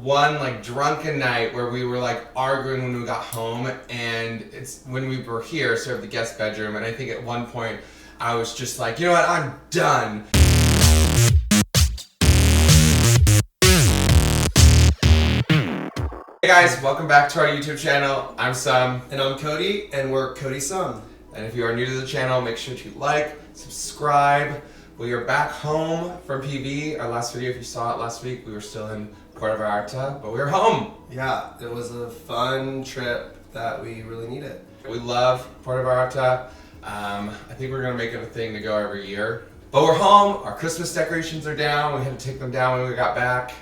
one like drunken night where we were like arguing when we got home, and it's when we were here, sort of the guest bedroom, and I think at one point I was just like, you know what, I'm done. Hey guys, welcome back to our YouTube channel. I'm Sam. And I'm Cody, and we're Cody Sam. And if you are new to the channel, make sure to like, subscribe. We are back home from PV. Our last video, if you saw it last week, we were still in Puerto Vallarta, but we're home. Yeah, it was a fun trip that we really needed. We love Puerto Vallarta. I think we're gonna make it a thing to go every year. But we're home, our Christmas decorations are down. We had to take them down when we got back.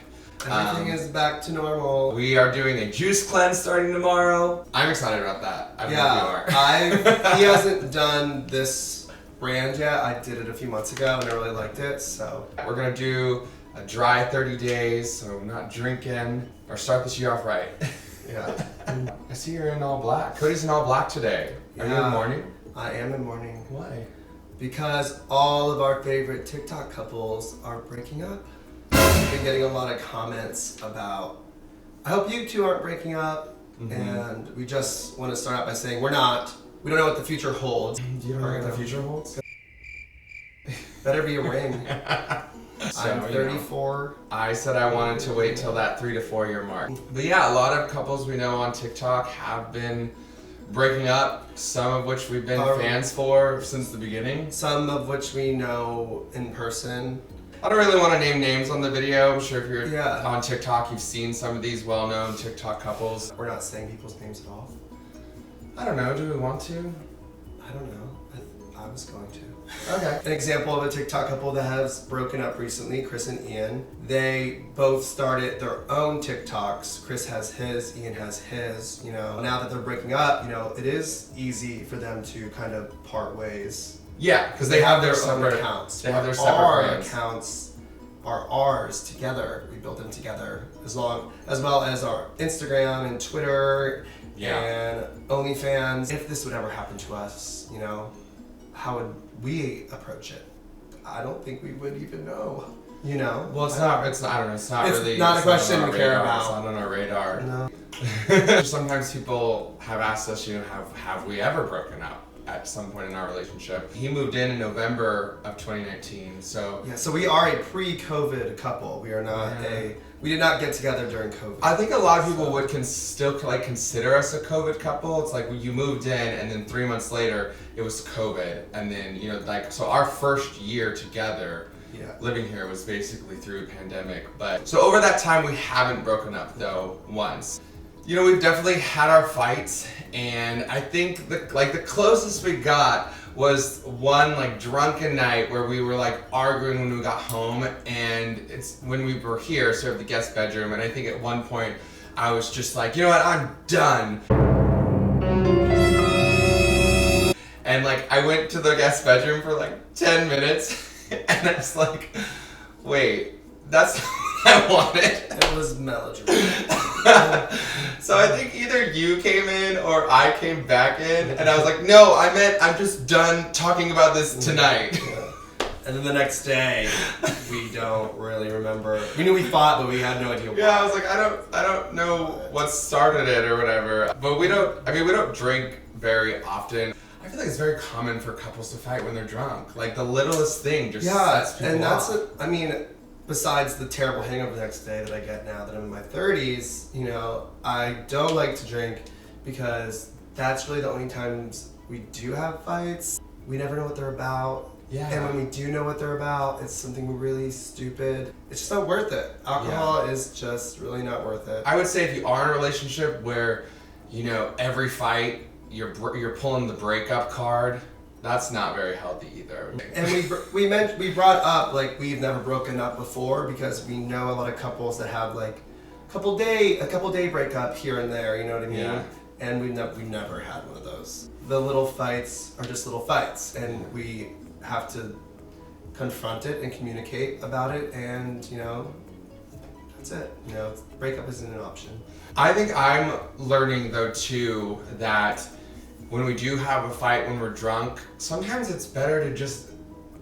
Everything is back to normal. We are doing a juice cleanse starting tomorrow. I'm excited about that. I hope you are. He hasn't done this brand yet. I did it a few months ago and I really liked it, so. We're gonna do a dry 30 days, so not drinking, or start this year off right. Yeah. I see you're in all black. Cody's in all black today. Are you in mourning? I am in mourning. Why? Because all of our favorite TikTok couples are breaking up. We've been getting a lot of comments about, I hope you two aren't breaking up, and we just want to start out by saying we're not. We don't know what the future holds. You don't know what the future holds? Better be a ring. So, I'm 34. I said I wanted to wait till that 3 to 4 year mark. But yeah, a lot of couples we know on TikTok have been breaking up, some of which we've been fans for since the beginning. Some of which we know in person. I don't really want to name names on the video. I'm sure if you're on TikTok, you've seen some of these well-known TikTok couples. We're not saying people's names at all. I don't know, do we want to? I don't know. I was going to. Okay. An example of a TikTok couple that has broken up recently, Chris and Ian. They both started their own TikToks. Chris has his, Ian has his. You know, now that they're breaking up, you know, it is easy for them to kind of part ways. Yeah, because they have their own accounts. They have their separate Our brands. accounts are ours together. We built them together, as well as our Instagram and Twitter and OnlyFans. If this would ever happen to us, you know, how would we approach it? I don't think we would even know. You know? Well, it's not. I don't know. It's not really. It's not a question we care about. It's not on our radar. No. Sometimes people have asked us, you know, have we ever broken up at some point in our relationship? He moved in November of 2019, so. Yeah, so we are a pre-COVID couple. We are not we did not get together during COVID. I think a lot of people would still like consider us a COVID couple. It's like when you moved in and then 3 months later it was COVID, and then, you know, like, so our first year together living here was basically through a pandemic. But so over that time we haven't broken up though once. You know, we've definitely had our fights, and I think the closest we got was one like drunken night where we were like arguing when we got home, and it's when we were here, sort of the guest bedroom, and I think at one point I was just like, you know what, I'm done. And like I went to the guest bedroom for like 10 minutes and I was like, wait, that's not what I wanted. It was melodramatic. So I think either you came in or I came back in, and I was like, no, I meant I'm just done talking about this tonight. Yeah. And then the next day, we don't really remember. We knew we fought, but we had no idea why. Yeah, I was like, I don't know what started it or whatever. But we don't drink very often. I feel like it's very common for couples to fight when they're drunk. Like the littlest thing just sets people off. Besides the terrible hangover the next day that I get now that I'm in my 30s, you know, I don't like to drink because that's really the only times we do have fights. We never know what they're about. Yeah. And when we do know what they're about, it's something really stupid. It's just not worth it. Alcohol is just really not worth it. I would say if you are in a relationship where, you know, every fight you're pulling the breakup card, that's not very healthy either. And we brought up like we've never broken up before because we know a lot of couples that have like a couple day breakup here and there, you know what I mean? Yeah. And we never had one of those. The little fights are just little fights, and we have to confront it and communicate about it, and you know, that's it. You know, breakup isn't an option. I think I'm learning though too that when we do have a fight when we're drunk, sometimes it's better to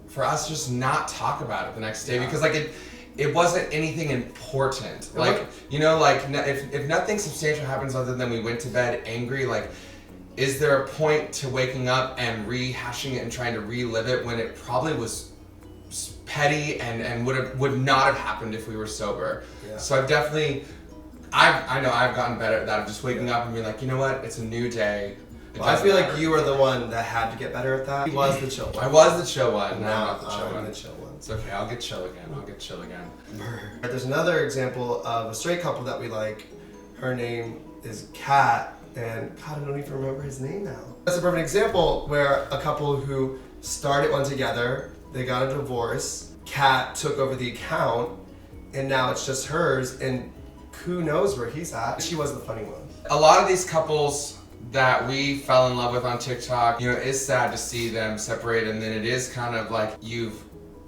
for us just not talk about it the next day, because like it wasn't anything important. Like, if nothing substantial happens other than we went to bed angry, like, is there a point to waking up and rehashing it and trying to relive it when it probably was petty and would not have happened if we were sober? Yeah. So I know I've gotten better at that, of just waking up and being like, you know what, it's a new day. Well, I feel like you were the one that had to get better at that. He was the chill one. I was the chill one. No, I'm not the chill one. The chill one. It's okay. I'll get chill again. There's another example of a straight couple that we like. Her name is Kat, and God, I don't even remember his name now. That's a perfect example where a couple who started one together, they got a divorce. Kat took over the account, and now it's just hers, and who knows where he's at. She was the funny one. A lot of these couples that we fell in love with on TikTok, it is sad to see them separate, and then it is kind of like you've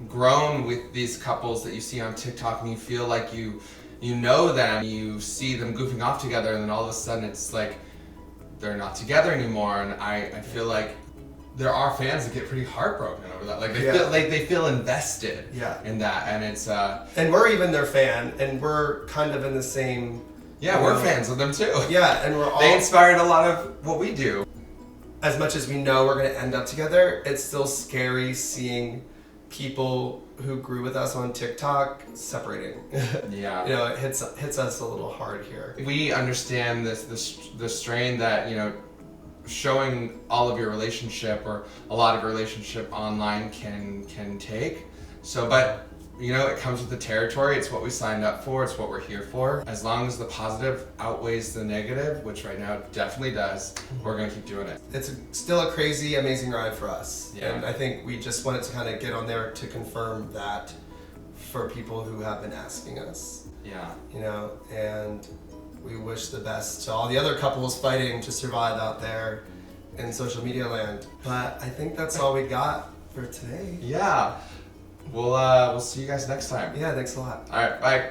grown with these couples that you see on TikTok, and you feel like you know them, you see them goofing off together, and then all of a sudden it's like they're not together anymore, and I feel like there are fans that get pretty heartbroken over that. Like they feel invested in that, and it's and we're even their fan, and we're kind of in the same. Yeah, we're fans of them too. Yeah, and we're all. They inspired a lot of what we do. As much as we know we're going to end up together, it's still scary seeing people who grew with us on TikTok separating. Yeah. It hits us a little hard here. We understand the strain that, showing all of your relationship or a lot of your relationship online can take. So, but it comes with the territory. It's what we signed up for. It's what we're here for. As long as the positive outweighs the negative, which right now it definitely does, we're going to keep doing it. It's still a crazy, amazing ride for us. Yeah. And I think we just wanted to kind of get on there to confirm that for people who have been asking us. Yeah. And we wish the best to all the other couples fighting to survive out there in social media land. But I think that's all we got for today. Yeah. We'll see you guys next time. Yeah, thanks a lot. All right, bye.